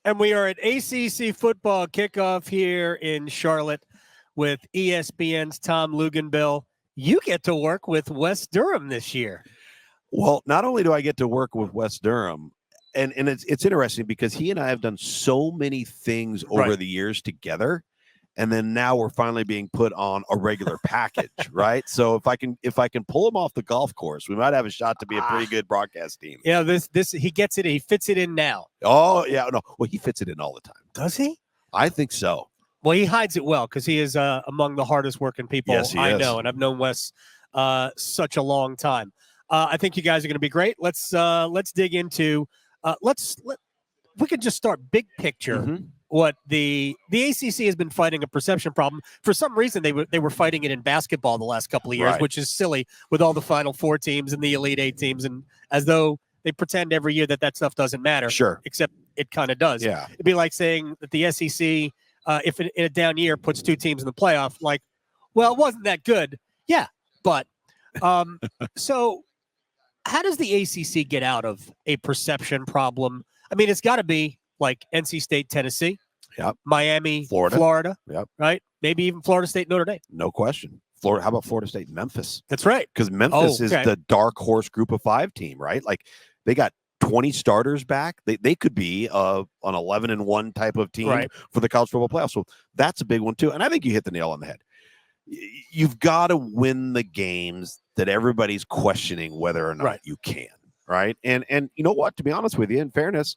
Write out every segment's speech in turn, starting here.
And we are at ACC football kickoff here in Charlotte with ESPN's Tom Luginbill. You get to work with Wes Durham this year. Well, not only do I get to work with Wes Durham, and it's interesting because he and I have done so many things over the years together, and then now we're finally being put on a regular package, right? So if I can pull him off the golf course, we might have a shot to be a pretty good broadcast team. Yeah, this he gets it. He fits it in now. Oh yeah, no, well he fits it in all the time. Does he? I think so. Well, he hides it well because he is among the hardest working people I know, and I've known Wes such a long time. I think you guys are going to be great. Let's dig into. We could just start big picture. Mm-hmm. What the ACC has been fighting a perception problem. For some reason, they were fighting it in basketball the last couple of years, which is silly with all the Final Four teams and the Elite Eight teams, and as though they pretend every year that stuff doesn't matter. Sure, except it kind of does. Yeah, it'd be like saying that the SEC, if in a down year puts two teams in the playoff, like, well, it wasn't that good. Yeah, but so how does the ACC get out of a perception problem? I mean, it's got to be like NC State, Tennessee, Miami, Florida, right? Maybe even Florida State, Notre Dame. No question. Florida. How about Florida State, Memphis? That's right. Because Memphis is the dark horse group of 5 team, right? Like they got 20 starters back. They could be an 11-1 type of team for the college football playoffs. So that's a big one too. And I think you hit the nail on the head. You've got to win the games that everybody's questioning whether or not you can, right? And you know what? To be honest with you, in fairness,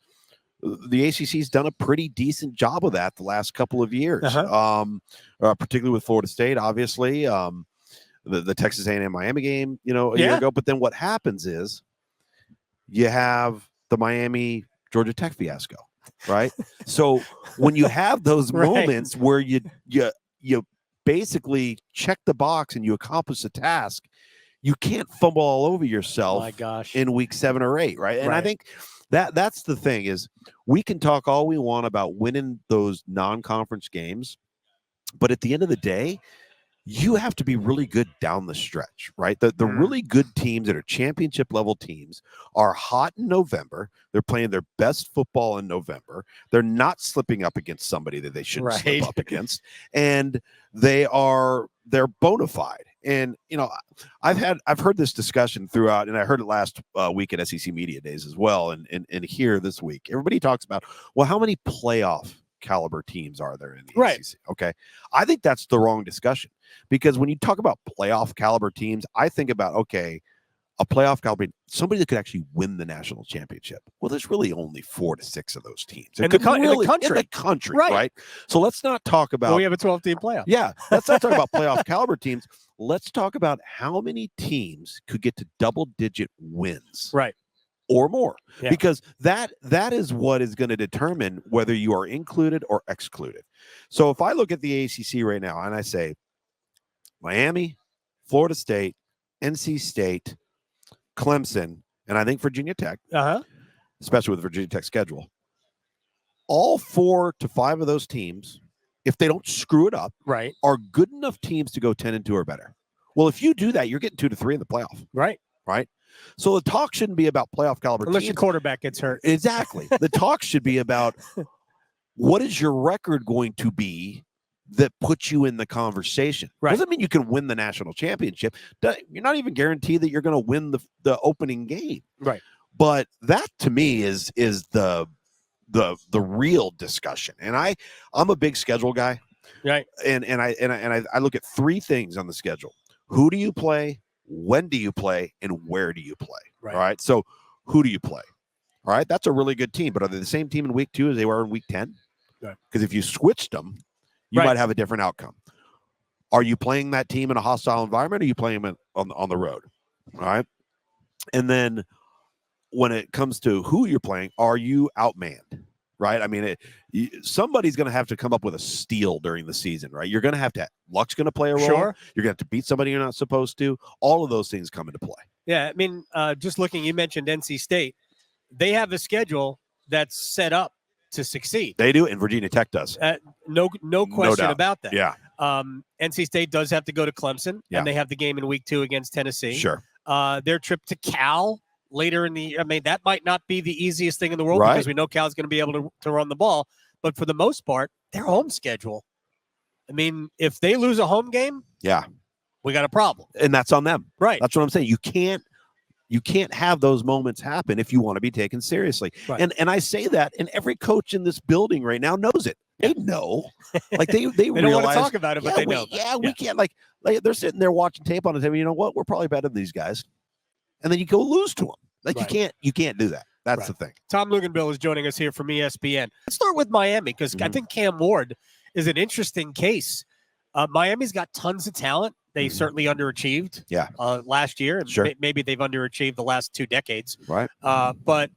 the ACC's done a pretty decent job of that the last couple of years, particularly with Florida State, obviously, the Texas A&M Miami game, a year ago. But then what happens is you have the Miami Georgia Tech fiasco, right? So when you have those moments where you basically check the box and you accomplish the task, you can't fumble all over yourself in week 7 or 8, right? And I think that's the thing is we can talk all we want about winning those non-conference games, but at the end of the day, you have to be really good down the stretch, right? The really good teams that are championship level teams are hot in November. They're playing their best football in November. They're not slipping up against somebody that they shouldn't slip up against. And they're bona fide. And, I've heard this discussion throughout, and I heard it last week at SEC Media Days as well. And here this week, everybody talks about, well, how many playoff caliber teams are there in the ACC? Okay. I think that's the wrong discussion because when you talk about playoff caliber teams, I think about, a playoff caliber, somebody that could actually win the national championship. Well, there's really only 4 to 6 of those teams in the country, right? So let's not talk about. Well, we have a 12-team playoff. Yeah, let's not talk about playoff caliber teams. Let's talk about how many teams could get to double-digit wins, or more, because that is what is going to determine whether you are included or excluded. So if I look at the ACC right now and I say Miami, Florida State, NC State, Clemson, and I think Virginia Tech, especially with Virginia Tech's schedule, all 4 to 5 of those teams, if they don't screw it up, are good enough teams to go 10-2 or better. Well, if you do that, you're getting 2 to 3 in the playoff. Right. So the talk shouldn't be about playoff caliber unless teams. Your quarterback gets hurt. Exactly. The talk should be about what is your record going to be that puts you in the conversation. Doesn't mean you can win the national championship. You're not even guaranteed that you're going to win the opening game. But that to me is the real discussion. And I'm a big schedule guy. And I look at 3 things on the schedule. Who do you play? When do you play? And where do you play? All right. So who do you play? All right. That's a really good team. But are they the same team in week 2 as they were in week 10? Because if you switched them, you might have a different outcome. Are you playing that team in a hostile environment, or are you playing them on the road? All right. And then when it comes to who you're playing, are you outmanned? Right. I mean, somebody's going to have to come up with a steal during the season, right? You're going to have to, luck's going to play a role. You're going to have to beat somebody you're not supposed to. All of those things come into play. Yeah. I mean, just looking, you mentioned NC State. They have a schedule that's set up to succeed. They do, and Virginia Tech does. No question about that. Yeah. NC State does have to go to Clemson, and they have the game in week 2 against Tennessee. Sure. Their trip to Cal later in the. I mean, that might not be the easiest thing in the world because we know Cal's going to be able to run the ball. But for the most part, their home schedule. I mean, if they lose a home game, we got a problem, and that's on them. Right. That's what I'm saying. You can't have those moments happen if you want to be taken seriously. Right. And I say that, and every coach in this building right now knows it. They know, like they they realize, don't want to talk about it, but they know. We can't like they're sitting there watching tape on the table. You know what? We're probably better than these guys, and then you go lose to them. Like you can't do that. That's the thing. Tom Luginbill is joining us here from ESPN. Let's start with Miami because I think Cam Ward is an interesting case. Miami's got tons of talent. They certainly underachieved last year. And maybe they've underachieved the last 2 decades. Right. But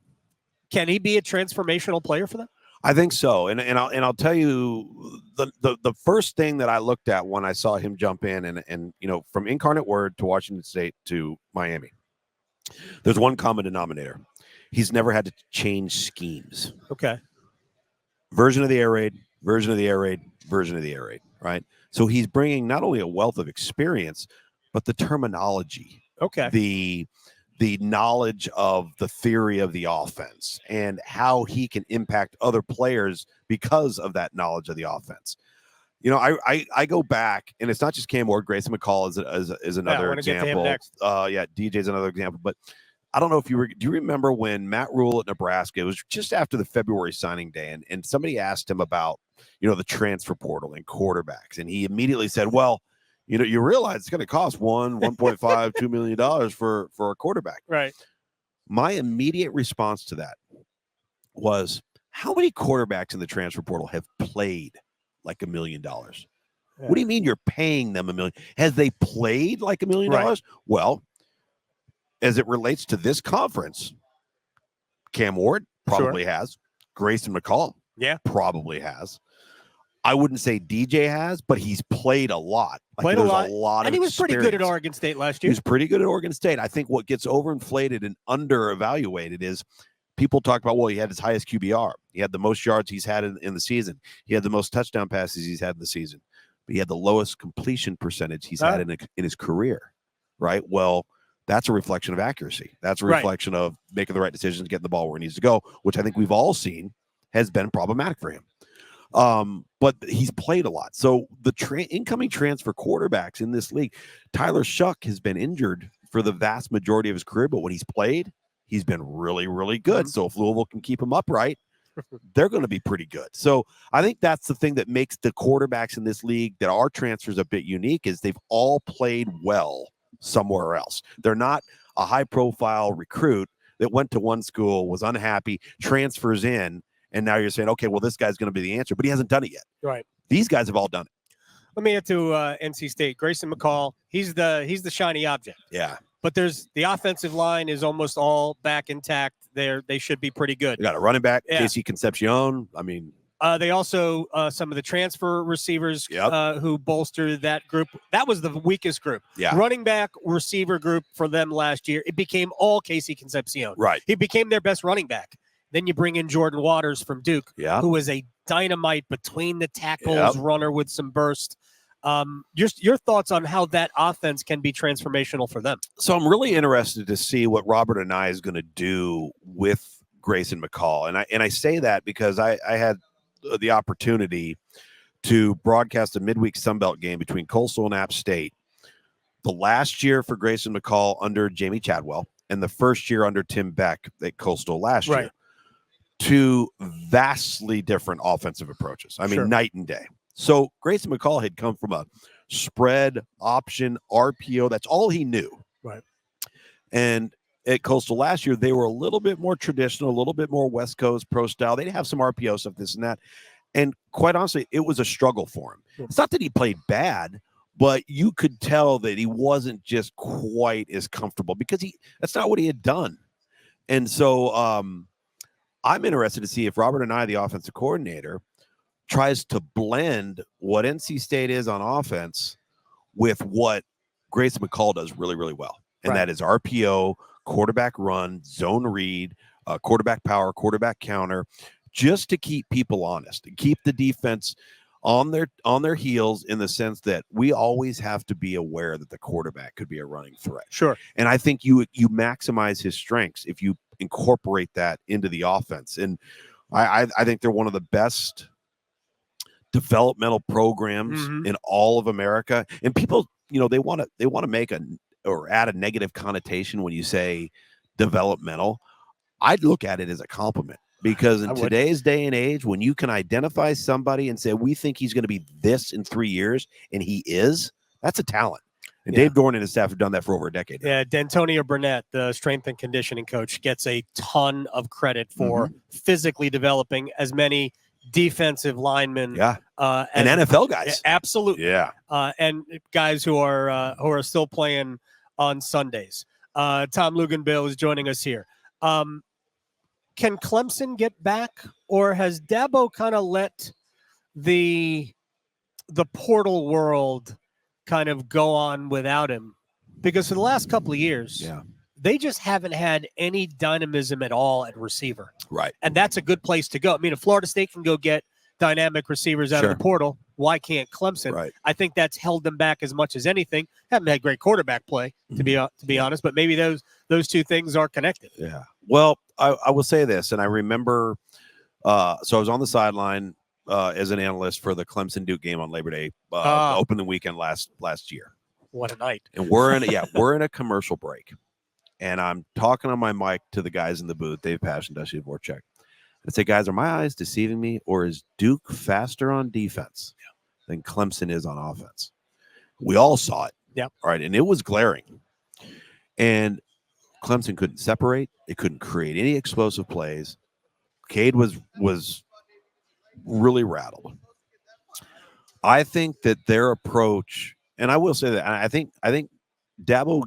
can he be a transformational player for them? I think so. And I'll tell you the first thing that I looked at when I saw him jump in and from Incarnate Word to Washington State to Miami, there's one common denominator. He's never had to change schemes. Okay. Version of the air raid, version of the air raid, version of the air raid, right? So he's bringing not only a wealth of experience, but the terminology. Okay. The knowledge of the theory of the offense and how he can impact other players because of that knowledge of the offense. I go back, and it's not just Cam Ward. Grayson McCall is another example. DJ's another example. But I don't know if do you remember when Matt Rule at Nebraska, it was just after the February signing day, and somebody asked him about, the transfer portal and quarterbacks. And he immediately said, well, you realize it's going to cost $1.5, $2 million for a quarterback. Right. My immediate response to that was, how many quarterbacks in the transfer portal have played like $1 million? Yeah. What do you mean you're paying them $1 million? Has they played like $1 million? Right. Well, as it relates to this conference, Cam Ward probably has. Grayson McCall probably has. I wouldn't say DJ has, but he's played a lot. Played a lot. And he was pretty good at Oregon State last year. He was pretty good at Oregon State. I think what gets overinflated and under-evaluated is people talk about, well, he had his highest QBR. He had the most yards he's had in the season. He had the most touchdown passes he's had in the season. But he had the lowest completion percentage he's had in his career, right? Well, that's a reflection of accuracy. That's a reflection of making the right decisions, getting the ball where it needs to go, which I think we've all seen has been problematic for him. But he's played a lot. So the incoming transfer quarterbacks in this league, Tyler Shuck has been injured for the vast majority of his career, but when he's played, he's been really, really good. So if Louisville can keep him upright, they're going to be pretty good. So I think that's the thing that makes the quarterbacks in this league that are transfers a bit unique is they've all played well somewhere else. They're not a high-profile recruit that went to one school, was unhappy, transfers in, and now you're saying, okay, well, this guy's going to be the answer, but he hasn't done it yet. Right. These guys have all done it. Let me get to NC State. Grayson McCall, he's the shiny object. Yeah. But there's the offensive line is almost all back intact. They should be pretty good. They got a running back, Casey Concepcion. I mean, they also some of the transfer receivers who bolstered that group. That was the weakest group. Yeah. Running back receiver group for them last year. It became all Casey Concepcion. Right. He became their best running back. Then you bring in Jordan Waters from Duke, who is a dynamite between the tackles runner with some burst. Your thoughts on how that offense can be transformational for them? So I'm really interested to see what Robert and I is going to do with Grayson McCall. And I say that because I had the opportunity to broadcast a midweek Sunbelt game between Coastal and App State. The last year for Grayson McCall under Jamie Chadwell and the first year under Tim Beck at Coastal last year. Two vastly different offensive approaches. I mean, night and day. So Grayson McCall had come from a spread, option, RPO. That's all he knew. Right. And at Coastal last year, they were a little bit more traditional, a little bit more West Coast pro style. They'd have some RPO stuff, this and that. And quite honestly, it was a struggle for him. It's not that he played bad, but you could tell that he wasn't just quite as comfortable because that's not what he had done. And so I'm interested to see if Robert and I, the offensive coordinator, tries to blend what NC State is on offense with what Grayson McCall does really, really well. And that is RPO, quarterback run, zone read, quarterback power, quarterback counter, just to keep people honest and keep the defense on their heels in the sense that we always have to be aware that the quarterback could be a running threat. Sure. And I think you maximize his strengths if you incorporate that into the offense. And I think they're one of the best developmental programs in all of America. And people, they want to make or add a negative connotation when you say developmental. I'd look at it as a compliment. Because in today's day and age, when you can identify somebody and say, we think he's going to be this in 3 years, and he is, that's a talent. And Dave Dorn and his staff have done that for over a decade now. Yeah, D'Antonio Burnett, the strength and conditioning coach, gets a ton of credit for physically developing as many defensive linemen. And NFL guys. Absolutely. Yeah. And guys who are still playing on Sundays. Tom Luginbill is joining us here. Can Clemson get back, or has Dabo kind of let the portal world kind of go on without him? Because for the last couple of years, they just haven't had any dynamism at all at receiver. Right. And that's a good place to go. I mean, if Florida State can go get dynamic receivers out of the portal, why can't Clemson? Right. I think that's held them back as much as anything. Haven't had great quarterback play, to be honest, but maybe those two things are connected. Yeah. Well, I will say this, and I remember, so I was on the sideline as an analyst for the Clemson Duke game on Labor Day, opening weekend last year. What a night! And we're in a commercial break, and I'm talking on my mic to the guys in the booth, Dave Pash and Dusty Dvorak. I say, guys, are my eyes deceiving me, or is Duke faster on defense than Clemson is on offense? We all saw it. Yeah. All right, and it was glaring. And Clemson couldn't separate. It couldn't create any explosive plays. Cade was really rattled. I think that their approach, and I will say that I think Dabo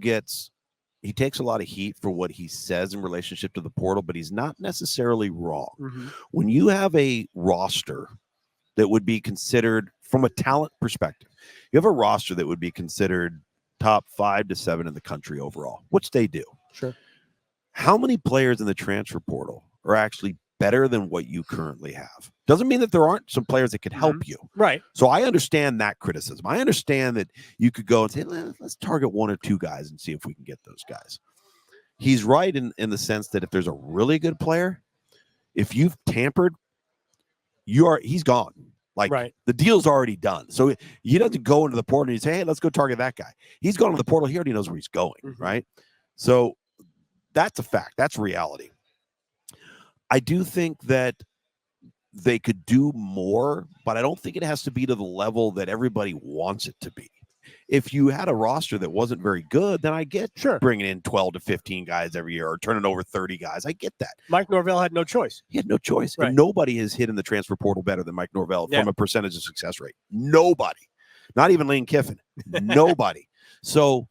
he takes a lot of heat for what he says in relationship to the portal, but he's not necessarily wrong. When you have a roster that would be considered, from a talent perspective, you have a roster that would be considered top 5 to 7 in the country overall, which they do. Sure. How many players in the transfer portal are actually better than what you currently have? Doesn't mean that there aren't some players that could help you. Right. So I understand that criticism. I understand that you could go and say, let's target 1 or 2 guys and see if we can get those guys. He's right in the sense that if there's a really good player, if you've tampered, he's gone. Like, the deal's already done. So he doesn't go into the portal and you say, hey, let's go target that guy. He's gone to the portal. He already knows where he's going, right? So that's a fact. That's reality. I do think that they could do more, but I don't think it has to be to the level that everybody wants it to be. If you had a roster that wasn't very good, then I get bringing in 12 to 15 guys every year or turning over 30 guys. I get that. Mike Norvell had no choice. He had no choice. And nobody has hit in the transfer portal better than Mike Norvell from a percentage of success rate. Nobody. Not even Lane Kiffin. Nobody. So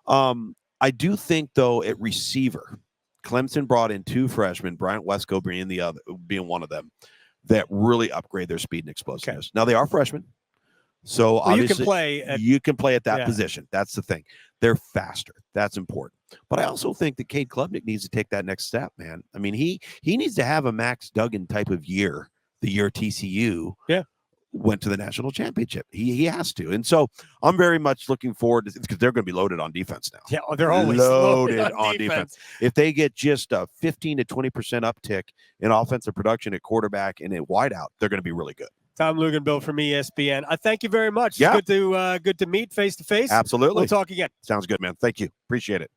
I do think, though, at receiver, Clemson brought in 2 freshmen, Bryant Wesco being one of them, that really upgrade their speed and explosiveness. Now, they are freshmen. So obviously you can play at that position. That's the thing. They're faster. That's important. But I also think that Cade Klubnik needs to take that next step, man. I mean, he needs to have a Max Duggan type of year, the year TCU went to the national championship. He has to. And so I'm very much looking forward to, because they're going to be loaded on defense now. Yeah, they're always loaded on defense. If they get just a 15 to 20% uptick in offensive production at quarterback and at wideout, they're going to be really good. Tom Luginbill from ESPN. I thank you very much. Yeah. It's good to meet face to face. Absolutely. We'll talk again. Sounds good, man. Thank you. Appreciate it.